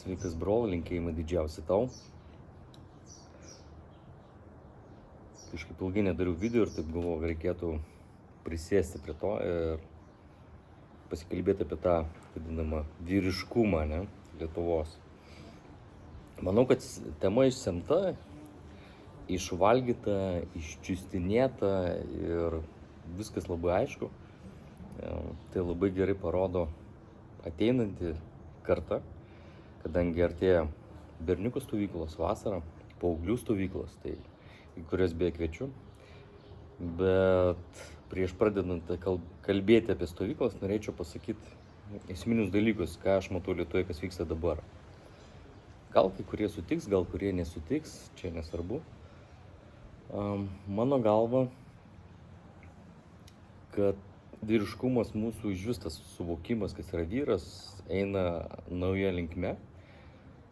Sveikas, brol, linkėjimai didžiausi tau. Kažkaip ilgai nedariau video ir taip galvoju, reikėtų prisėsti prie to ir pasikalbėti apie tą vadinamą vyriškumą, ne, Lietuvos. Manau, kad tema išsemta, išvalgyta, iščiustinėta ir viskas labai aišku. Tai labai gerai parodo ateinantį kartą, kadangi artėja berniukų stovyklos vasara, paauglių stovyklos, tai į kurias beje kviečiu. Bet prieš pradedant kalbėti apie stovyklas, norėčiau pasakyti esminius dalykus, ką aš matau Lietuvoje, kas vyksta dabar. Gal kai kurie sutiks, gal kurie nesutiks, čia nesvarbu. Mano galva, kad vyriškumas mūsų išvistas suvokimas, kas yra vyras, eina nauja linkme.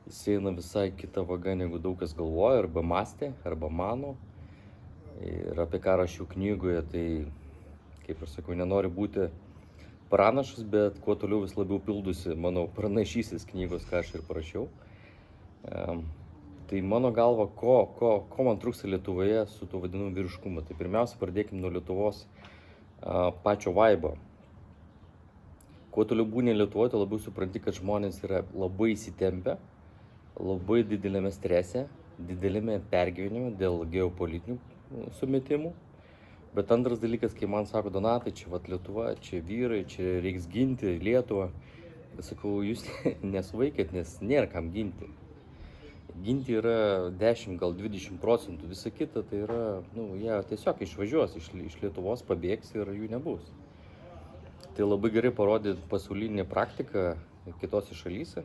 Jis eina visai kitą vagą, negu daug kas galvoja, arba mąstė, arba mano. Ir apie ką rašiau knygoje, tai, kaip aš sakau, nenoriu būti pranašas, bet kuo toliau vis labiau pildusi mano pranašysis knygos, ką aš ir parašiau. Tai mano galva, ko man trūksta Lietuvoje su tuo vadinamu vyriškumu. Tai pirmiausia, pradėkime nuo Lietuvos pačio vaibo. Kuo toliau būni Lietuvoje, tai labiau supranti, kad žmonės yra labai įsitempę, labai didelėme strese, didelėme pergyvenime dėl geopolitinių sumetimų. Bet antras dalykas, kai man sako, Donatai, čia vat Lietuva, čia vyrai, čia reiks ginti Lietuvą. Sakau, jūs nesuvaikėt, nes nėra kam ginti. Ginti yra 10, gal 20%, visa kita tai yra, jie tiesiog išvažiuos iš Lietuvos, pabėgs ir jų nebus. Tai labai gerai parodė pasaulinė praktika kitose šalyse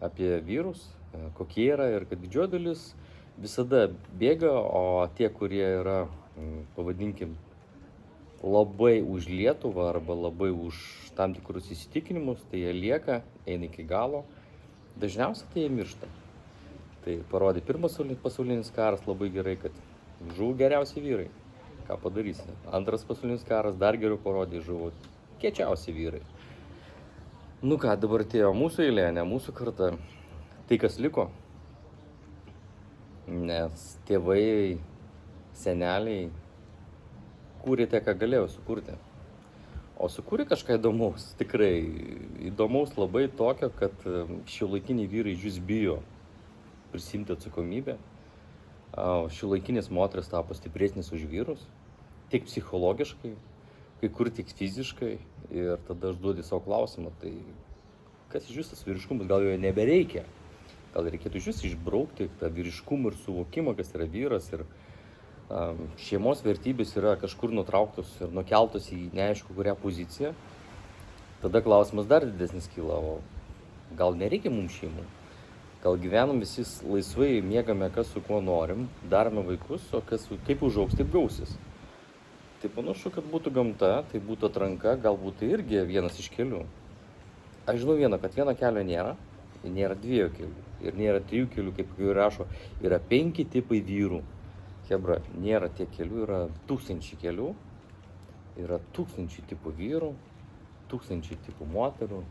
apie vyrus, kokie yra ir kad didžioji dalis visada bėga, o tie, kurie yra, pavadinkim, labai už Lietuvą arba labai už tam tikrus įsitikinimus, tai jie lieka, eina iki galo, dažniausiai tai jie miršta. Tai parodė pirmas pasaulinis karas labai gerai, kad žuvo geriausi vyrai. Ką padarysi? Antras pasaulinis karas dar geriau parodė, žuvo kiečiausi vyrai. Ką, dabar atėjo mūsų eilė, ne mūsų karta. Tai kas liko? Nes tėvai, seneliai kūrė tai, ką galėjo sukurti. O sukūrė kažką įdomaus, tikrai įdomaus labai tokio, kad šiuolaikiniai vyrai iš vis bijo prisimti atsakomybę. Šiuolaikinės moteris tapo stipresnės už vyrus, tiek psichologiškai, kai kur tik fiziškai. Ir tada aš duodu savo klausimą, tai kas iš vis tas vyriškumas, gal jo nebereikia? Gal reikėtų iš vis išbraukti tą vyriškumą ir suvokimą, kas yra vyras. Ir šeimos vertybės yra kažkur nutrauktos ir nukeltos į neaišku kurią poziciją. Tada klausimas dar didesnis kyla, o gal nereikia mums šeimų? Gal gyvenam visi laisvai, miegame kas su kuo norim, darome vaikus, o kaip užaugs, taip gausis. Tai panašu, kad būtų gamta, tai būtų atranka, galbūt tai irgi vienas iš kelių. Aš žinau vieną, kad vieno kelio nėra dviejų kelių ir nėra trijų kelių, kaip jau rašo, yra 5 tipai vyrų. Hebra, nėra tiek kelių, yra 1000 kelių, yra 1000 tipų vyrų, 1000 tipų moterų.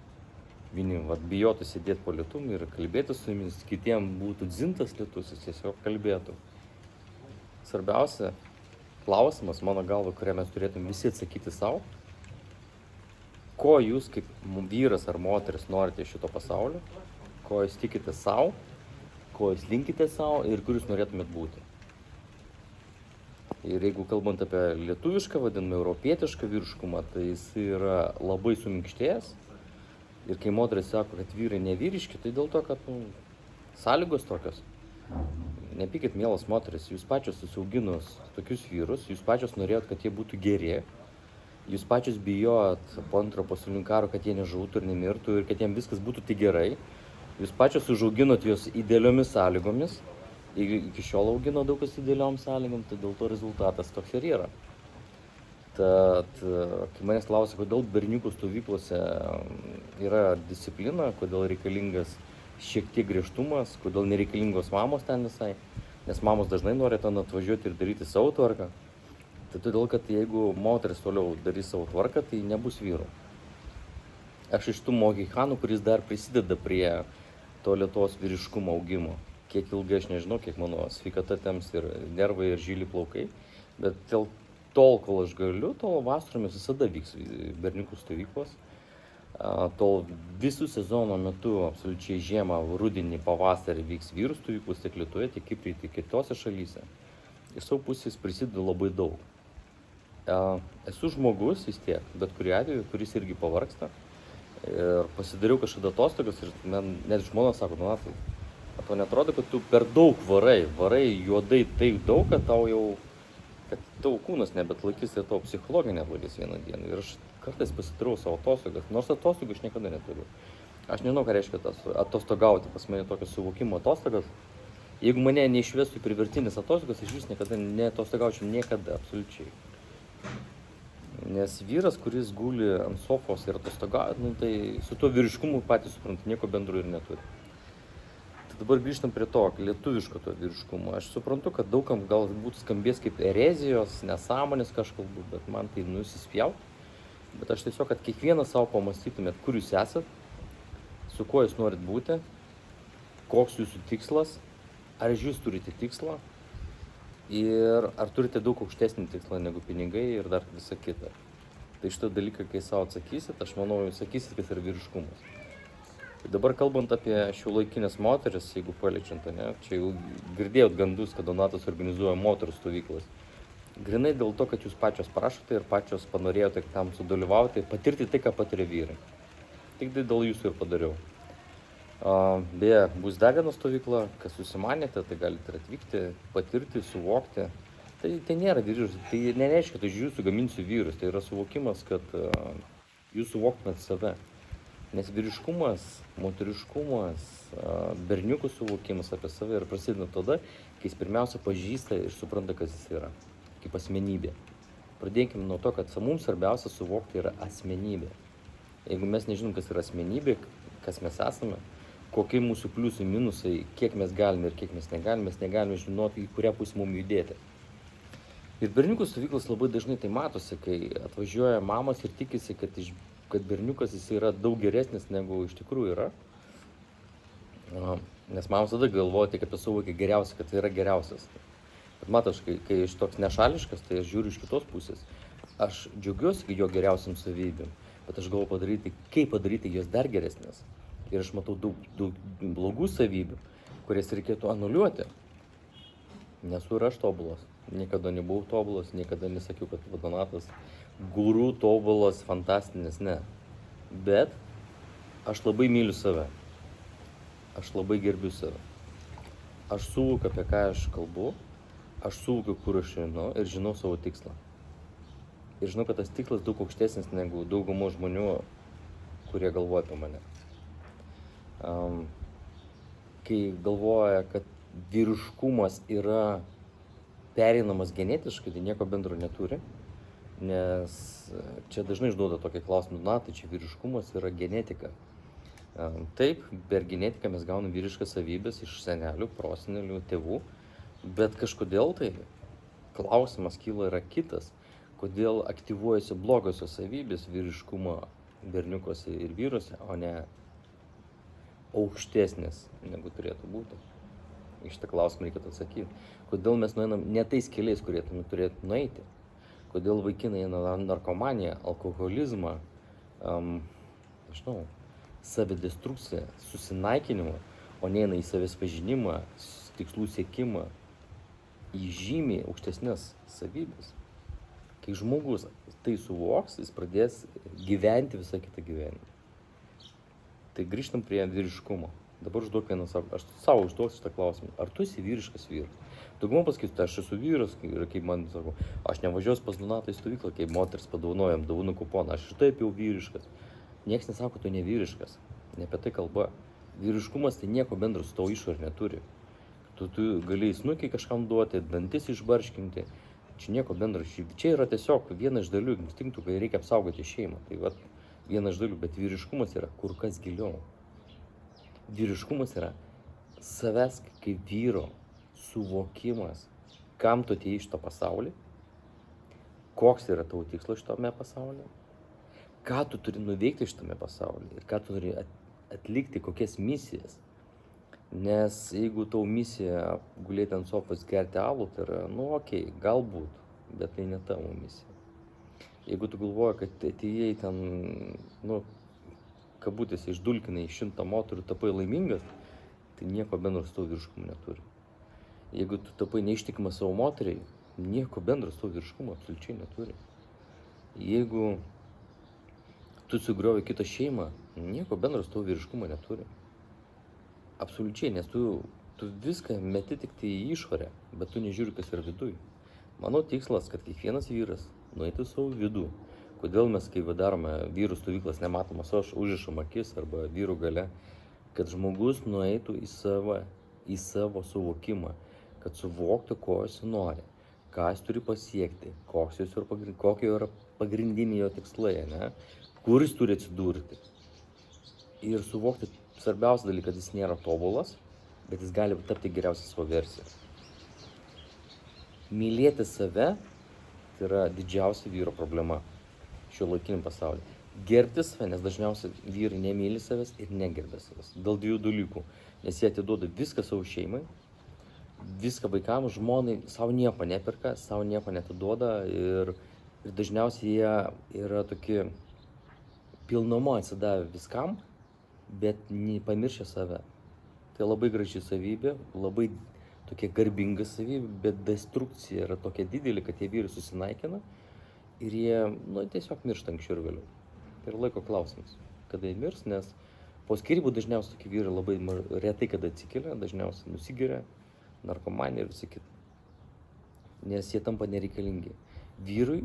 Vieni bijotų sėdėti po lietum ir kalbėti su jumis, kitiem būtų dzintas lietus, jis tiesiog kalbėtų. Svarbiausia klausimas, mano galva, kurią mes turėtume visi atsakyti savo, ko jūs kaip vyras ar moteris norite iš šito pasaulio, ko jūs tikite savo, ko jūs linkite savo ir kur jūs norėtumėt būti. Ir jeigu kalbant apie lietuvišką, vadinamą europietišką vyriškumą, tai jis yra labai suminkštėjęs. Ir kai moteris sako, kad vyrai nevyriški, tai dėl to, kad sąlygos tokios. Nepykit, mielas moteris, jūs pačios susiauginus tokius vyrus, jūs pačios norėjot, kad jie būtų geri, jūs pačios bijojot po antro pasaulinio karo, kad jie nežūtų ir nemirtų ir kad jiems viskas būtų tik gerai. Jūs pačios užauginot juos idealiomis sąlygomis, iki šiol augino daug kas idealiom sąlygom, tai dėl to rezultatas toks ir yra. Tad, kai manęs klausia, kodėl berniukų stovyklose yra disciplina, kodėl reikalingas šiek tiek griežtumas, kodėl nereikalingos mamos ten visai, nes mamos dažnai nori ten atvažiuoti ir daryti savo tvarką. Tai todėl, kad jeigu moteris toliau darys savo tvarką, tai nebus vyrų. Aš iš tų mohikaną, kuris dar prisideda prie to lėtos vyriškumo augimo. Kiek ilgai aš nežinau, kiek mano sveikata temps ir nervai ir žili plaukai, bet tol, kol aš galiu, tol vasaromis visada vyks berniukų stovyklos. Tol visų sezono metu, absoliučiai žiemą, rudenį, pavasarį vyks vyrų stovyklos tiek Lietuvoje, tiek Kiprė, tiek kitose šalyse. Iš savo pusės prisideda labai daug. Esu žmogus vis tiek, bet kuriuo atveju, kuris irgi pavargsta. Ir pasidariau kažkada atostogas ir man net žmona sako, Donatai, tau netrodo, kad tu per daug varai juodai taip daug, kad tavo kūnas nebetlaikys ir tavo psichologija neblaikys vieną dieną. Ir aš kartais pasidarau savo atostogas, nors atostogų aš niekada neturiu. Aš nežinau, ką reiškia atostogauti, pas mane tokio suvokimo atostogas. Jeigu mane neišvestų į privertinės atostogas, aš vis niekada neatostogaučiau, niekada, absoliučiai. Nes vyras, kuris guli ant sofos ir atostogauja, tai su tuo vyriškumu patys supranta, nieko bendro ir neturi. Tai dabar grįžtam prie to, lietuviško to vyriškumo. Aš suprantu, kad daugam galbūt skambės kaip erezijos, nesąmonės kažkalbu, bet man tai nusispjaut. Bet aš tiesiog, kad kiekvieną savo pamastytumėt, kur jūs esat, su kuo jūs norit būti, koks jūsų tikslas, ar jūs turite tikslą ir ar turite daug aukštesnį tikslą negu pinigai ir dar visa kita. Tai šitą dalyką, kai savo atsakysit, aš manau, jūs sakysit, kad yra vyriškumas. Tai dabar kalbant apie šiuolaikinės moteris, jeigu paliečiant, čia jau girdėjot gandus, kad Donatas organizuoja moterų stovyklas. Grinai dėl to, kad jūs pačios prašote ir pačios panorėjote tam sudalyvauti, patirti tai, ką patiria vyrai. Tik tai dėl jūsų ir padariau. Beje, bus dar viena stovykla, kas susimanėte, tai galite atvykti, patirti, suvokti. Tai nėra vyriškas, tai nereiškia, kad aš jūsų gaminsiu vyrus, tai yra suvokimas, kad jūs suvoktumėt save. Nes vyriškumas, moteriškumas, berniukų suvokimas apie save ir prasideda tada, kai jis pirmiausia pažįsta ir supranta, kas jis yra, kaip asmenybė. Pradėkime nuo to, kad mums svarbiausia suvokti yra asmenybė. Jeigu mes nežinom, kas yra asmenybė, kas mes esame, kokie mūsų pliusai, minusai, kiek mes galime ir kiek mes negalime žinoti, į kurią pusę mums judėti. Ir berniukų stovyklos labai dažnai tai matosi, kai atvažiuoja mamos ir tikisi, kad berniukas jis yra daug geresnis negu iš tikrųjų yra. Nes mamos tada galvoja tik apie savo vaiką geriausią, kad tai yra geriausias. Bet matai, kai aš toks nešališkas, tai aš žiūriu iš kitos pusės. Aš džiaugiuosi jo geriausiam savybėm, bet aš galvoju kaip padaryti jos dar geresnės. Ir aš matau daug blogų savybių, kurias reikėtų anuliuoti. Nesu ir aš tobulas. Niekada nebuvau tobulas, niekada nesakiau, kad Donatas guru, tobulas, fantastinis, ne. Bet aš labai myliu save. Aš labai gerbiu save. Aš suvokiu, apie ką aš kalbu, aš suvokiu, kur aš einu ir žinau savo tikslą. Ir žinau, kad tas tikslas daug aukštesnis negu daugumo žmonių, kurie galvoja apie mane. Kai galvoja, kad vyriškumas yra pereinamas genetiškai, tai nieko bendro neturi, nes čia dažnai išduoda tokį klausimą, tai čia vyriškumas yra genetika. Taip, per genetiką mes gaunam vyriškas savybės iš senelių, prosenelių, tėvų, bet kažkodėl tai klausimas kyla yra kitas, kodėl aktyvuojasi blogosios savybės vyriškumo berniukuose ir vyruose, o ne aukštesnės negu turėtų būti. Į šitą klausimą reikėtų atsakyti. Kodėl mes nueinam ne tais keliais, kurie turėtų nueiti? Kodėl vaikinai eina narkomaniją, alkoholizmą, savidestrukciją, susinaikinimą, o neina į savęs pažinimą, tikslų siekimą, į žymiai aukštesnės savybės. Kai žmogus tai suvoks, jis pradės gyventi visą kitą gyvenimą. Tai grįžtam prie vyriškumo. Dabar užduok vieną aš savo užduosiu šitą klausimą. Ar tu esi vyriškas vyras? Dauguma pasakytų, aš esu vyras, ir kaip man sako, aš nevažiuosiu pas Donatą į stovyklą, kaip moteris padovanojam dovanų kuponą, aš ir taip jau vyriškas. Niekas nesako, tu nevyriškas. Ne apie tai kalba. Vyriškumas tai nieko bendro su tavo išorė neturi. Tu gali snukį kažkam duoti, dantis išbarškinti. Čia nieko bendro. Čia yra tiesiog viena iš dalių instinktų, kai reikia apsaugoti šeimą. Tai viena iš dalių, bet vyriškumas yra kur kas giliau. Vyriškumas yra savęs kaip vyro suvokimas, kam tu atėjai iš to pasaulį, koks yra tavo tikslas šitame pasaulyje, ką tu turi nuveikti šitame pasaulyje ir ką tu turi atlikti, kokias misijas. Nes jeigu tau misija gulėti ant sofos gerti alų, tai yra, okei, galbūt, bet tai ne tavo misija. Jeigu tu galvoji, kad atėjai ten, kabutėse išdulkinai 100 moterų, tapai laimingas, tai nieko bendro su tavo vyriškumu neturi. Jeigu tu tapai neištikimas savo moteriai, nieko bendro su tavo vyriškumu absoliučiai neturi. Jeigu tu sugriovai kitą šeimą, nieko bendro su tavo vyriškumu neturi. Absoliučiai, nes tu viską meti tik tai į išorę, bet tu nežiūri, kas yra viduj. Mano tikslas, kad kiekvienas vyras nueitų savo vidų. Kodėl mes, kai darome vyrų stovyklas nematomas, aš užrišam akis arba vyrų gale, kad žmogus nueitų į savo suvokimą, kad suvoktų, ko jis nori, ką jis turi pasiekti, kokie yra pagrindiniai jo tikslai, kur jis turi atsidurti. Ir suvokti svarbiausia dalykas, kad jis nėra tobulas, bet jis gali tapti geriausia savo versija. Mylėti save tai yra didžiausia vyro problema šiuolaikiniam pasaulyje. Gerbti save, nes dažniausiai vyrai nemyli savęs ir negerbia savęs. Dėl 2 dalykų. Nes jie atiduoda viską savo šeimai, viską vaikams, žmonai, savo nieko neperka, savo nieko neatiduoda ir dažniausiai jie yra tokie pilnumo atsidavę viskam, bet pamiršę save. Tai labai graži savybė, labai tokia garbinga savybė, bet destrukcija yra tokia didelė, kad tie vyrai susinaikina ir jie tiesiog miršta anksčiau ir vėliau. Tai yra laiko klausimas, kada jie mirs, nes po skyrybų dažniausiai tokie vyrai labai retai kada atsikelia, dažniausiai nusigeria, narkomanija ir visi kiti. Nes jie tampa nereikalingi. Vyrui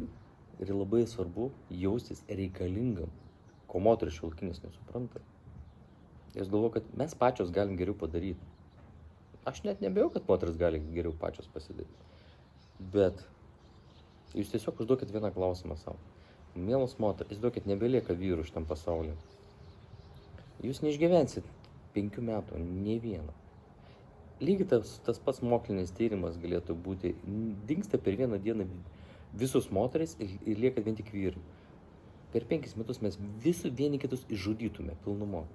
yra labai svarbu jaustis reikalingam, ko moteris šiuolaikinės nesupranta. Jos galvoja, kad mes pačios galim geriau padaryti. Aš net nebejau, kad moteris gali geriau pačios pasidaryti. Bet jūs tiesiog užduokit vieną klausimą savo. Mielos moterys, įsivaizduokit, nebelieka vyrų šitam pasaulyje. Jūs neišgyvensit 5 metų, nei vieną. Lygiai tas pats mokslinis tyrimas galėtų būti, dingsta per vieną dieną visus moteris ir lieka vien tik vyrai. Per 5 metus mes vieni kitus išžudytume pilnumo.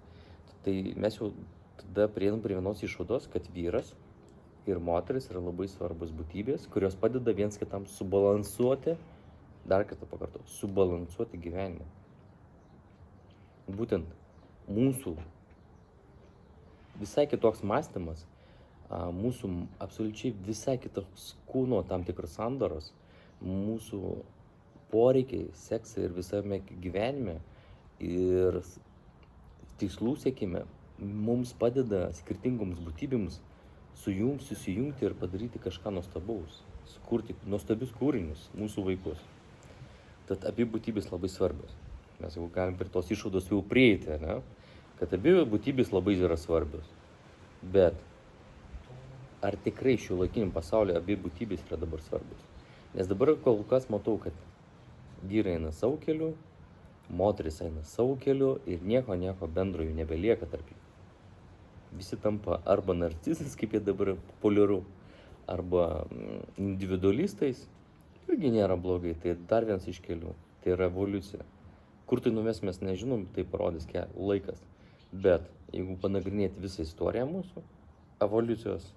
Tai mes jau tada prieinam prie vienos išvados, kad vyras ir moteris yra labai svarbus būtybės, kurios padeda viens kitam subalansuoti, dar kartą pakartau, subalansuoti gyvenimą. Būtent mūsų visai kitoks mąstymas, mūsų absoliučiai visai kitoks kūno tam tikras sandaros, mūsų poreikiai, seksai ir visame gyvenime ir tikslų siekime mums padeda skirtingoms būtybėms susijungti ir padaryti kažką nuostabaus, sukurti nuostabius kūrinius, mūsų vaikus. Tad abi būtybės labai svarbios. Mes jau galim prie tos išvados jau prieiti, kad abi būtybės labai yra svarbios. Bet ar tikrai šiuolaikiniam pasaulyje abi būtybės yra dabar svarbios? Nes dabar kol kas matau, kad vyrai eina savo keliu, moteris eina savo keliu ir nieko bendro jų nebelieka tarp jų. Visi tampa arba narcisais, kaip jie dabar populiaru, arba individualistais. Irgi nėra blogai, tai dar vienas iš kelių. Tai yra evoliucija. Kur tai nuves mes nežinom, tai parodys laikas. Bet jeigu panagrinėti visą istoriją mūsų, evoliucijos,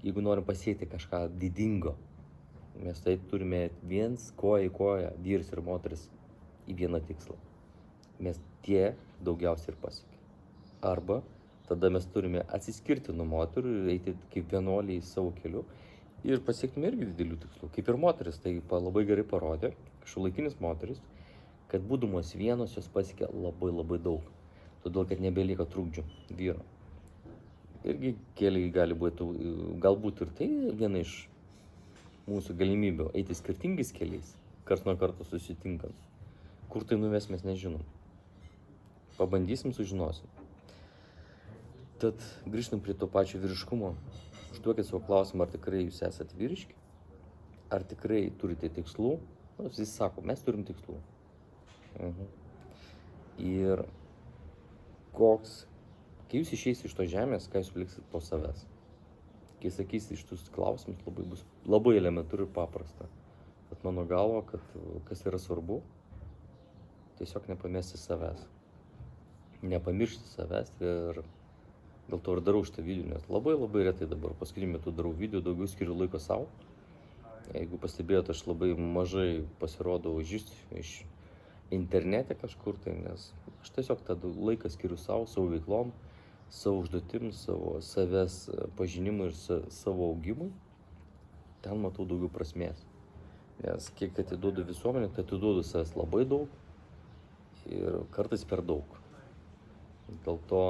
jeigu norim pasiekti kažką didingo, mes tai turime viens koja į koją, vyras ir moteris, į vieną tikslą. Mes tie daugiausiai ir pasiekime. Arba tada mes turime atsiskirti nuo moterų ir eiti kaip vienuoliai savo keliu ir pasiektume irgi didelių tikslų. Kaip ir moteris, tai labai gerai parodė, šiuolaikinis moteris, kad būdamos vienos jos pasiekia labai daug. Todėl, kad nebelieka trukdžių vyro. Irgi keliai gali būti, galbūt ir tai viena iš mūsų galimybių eiti skirtingais keliais, karts nuo karto susitinkant. Kur tai nuves mes nežinom. Pabandysim, sužinosim. Tad grįžtam prie to pačio vyriškumo. Užduokit savo klausimą, ar tikrai jūs esate vyriški, ar tikrai turite tikslų. Visi sako, mes turim tikslų. Ir kai jūs išeisite iš to žemės, ką jūs paliksit po savęs? Kai sakysite iš tus klausimus, bus labai elementaru ir paprasta. Bet mano galva, kad kas yra svarbu, tiesiog nepamesti savęs. Nepamiršti savęs ir Dėl to ir darau šitą video, nes labai retai dabar paskutiniu metu darau video, daugiau skiriu laiko savo. Jeigu pastebėjote, aš labai mažai pasirodau iš internete kažkur tai, nes aš tiesiog tą laiką skiriu savo veiklom, savo užduotim, savo savęs pažinimui ir savo augimui. Ten matau daugiau prasmės. Nes kiek atiduodu visuomenė, tai atiduodu savęs labai daug ir kartais per daug. Dėl to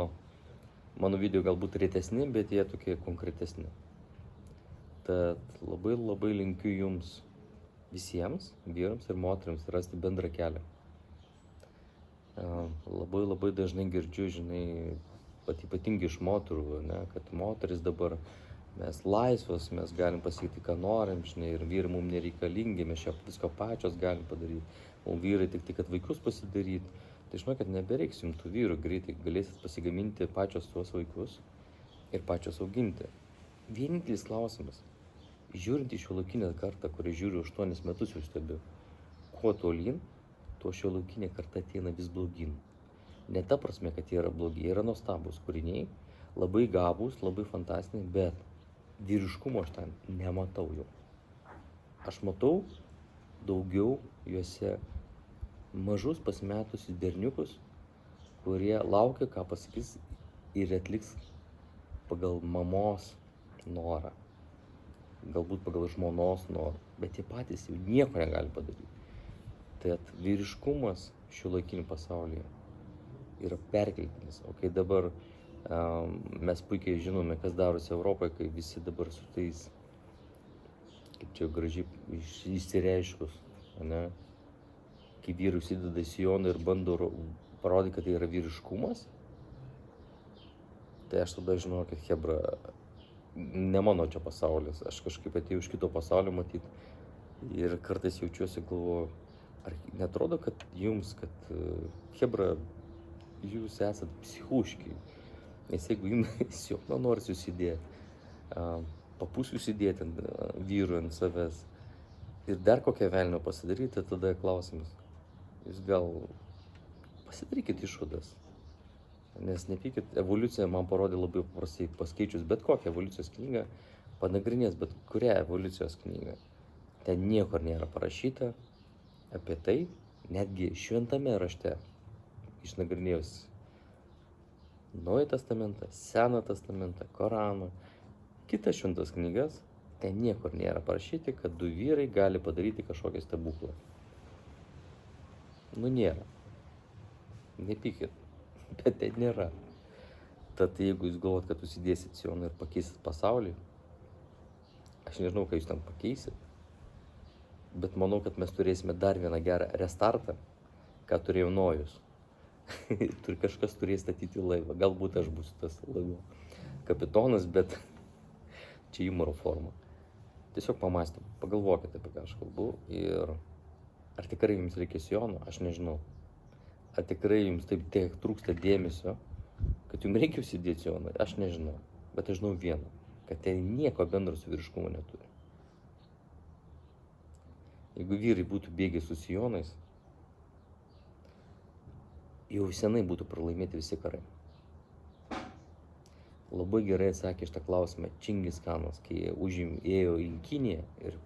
mano video galbūt retesni, bet jie tokie konkretesni. Tad labai linkiu jums visiems, vyrams ir moteriams, rasti bendrą kelią. Labai dažnai girdžiu, žinai, ypatingai iš moterų, ne, kad moteris dabar mes laisvos, mes galim pasakyti, ką norim, žinai, ir vyrai mums nereikalingi, mes čia visko pačios galim padaryti, o vyrai tik kad vaikus pasidaryti. Tai žinau, kad nebereiks jums tų vyrų, greitai galėsit pasigaminti pačios tuos vaikus ir pačios auginti. Vienintelis klausimas, žiūrint į šiuolaikinę kartą, kurį žiūriu 8 metus jau stebiu, kuo tolyn, tuo šiuolaikinė karta ateina vis blogyn. Ne ta prasme, kad jie yra blogi, jie yra nuostabūs kūriniai, labai gabūs, labai fantastiniai, bet vyriškumo aš ten nematau jau. Aš matau daugiau juose mažus pasimetusius berniukus, kurie laukia, ką pasakys ir atliks pagal mamos norą. Galbūt pagal žmonos norą, bet jie patys jau nieko negali padaryti. Tad vyriškumas šiuolaikiniu pasaulyje yra perkeltinis. O kai dabar mes puikiai žinome, kas darosi Europoje, kai visi dabar su tais, kaip čia gražiai išsireiškus, ne? Kai vyrai užsideda sijoną ir bando parodyti, kad tai yra vyriškumas, tai aš tada žinau, kad hebra, ne mano čia pasaulis, aš kažkaip atėjau iš kito pasaulio matyti ir kartais jaučiuosi, galvoju, ar netrodo, kad jums, kad hebra, jūs esat psichuški, nes jeigu jums sijoną nori susidėti, papus susidėti ant vyrų, ant savęs ir dar kokią velnio pasidaryti, tada klausimas, jūs gal pasidarykit išvadas. Nes nepykit, evoliucija man parodė labai paprastai, paskaičius bet kokią evoliucijos knygą, panagrinės bet kurią evoliucijos knygą. Ten niekur nėra parašyta apie tai, netgi šventame rašte, išnagrinėjus Naują testamentą, Seną testamentą, Koraną, kitas šventas knygas, ten niekur nėra parašyti, kad du vyrai gali padaryti kažkokią stebuklą. Nu nėra. Nepykit, bet ten nėra. Tad jeigu jūs galvot, kad užsidėsit sijoną ir pakeisit pasaulį, aš nežinau, ką jūs ten pakeisit, bet manau, kad mes turėsime dar vieną gerą restartą, ką turėjo Nojus. Ir kažkas turės statyti laivą. Galbūt aš būsiu tas laivo kapitonas, bet čia humoro forma. Tiesiog pamąstym, pagalvokite, apie ką aš kalbu ir ar tikrai jums reikia sijono, aš nežinau. Ar tikrai jums taip tiek trūksta dėmesio, kad jums reikia užsidėti sijoną, aš nežinau. Bet aš žinau vieną, kad ten nieko bendro su vyriškumu neturi. Jeigu vyrai būtų bėgę su sijonais, jau senai būtų pralaimėti visi karai. Labai gerai atsakė šitą klausimą Čingis Kanas, kai ėjo į Kiniją ir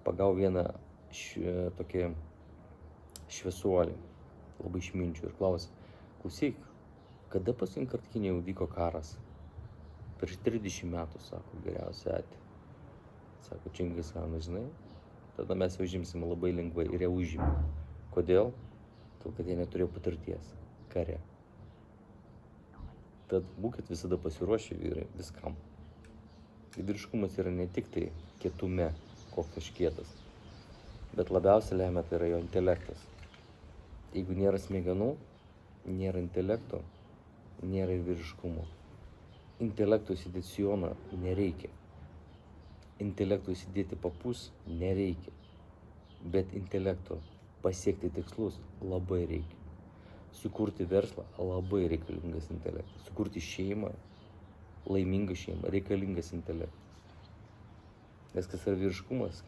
pagavo vieną tokį šviesuolį, labai išminčių, ir klausė, klausyk, kada paskutinįkart Kinijoje vyko karas? Prieš 30 metų, sako, geriausia atė. Sako Čingis Kanas, žinai, tada mes jau užimsime labai lengvai ir jie užimė. Kodėl? Todėl, kad jie neturėjo patirties kare. Tad būkit visada pasiruošę, vyrai, viskam. Vyriškumas yra ne tik tai kietume, koks aš kietas, bet labiausiai lemia tai yra jo intelektas. Jeigu nėra smegenų, nėra intelekto, nėra ir vyriškumo. Intelekto įsidėti sijoną nereikia. Intelekto įsidėti papus nereikia. Bet intelekto pasiekti tikslus labai reikia. Sukurti verslą labai reikalingas intelektas. Sukurti šeimą, laimingą šeimą, reikalingas intelektas. Nes kas yra vyriškumas?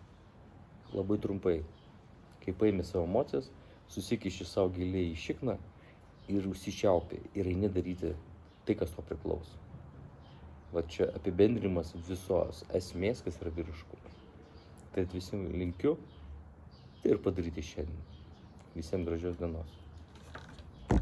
Labai trumpai. Kai paimi savo emocijas, susikiši savo giliai į šikną ir užsičiaupi ir eini daryti tai, kas to priklauso. Va čia apibendrimas visos esmės, kas yra vyriškumas. Tai visiems linkiu tai ir padaryti šiandien. Visiems gražios dienos.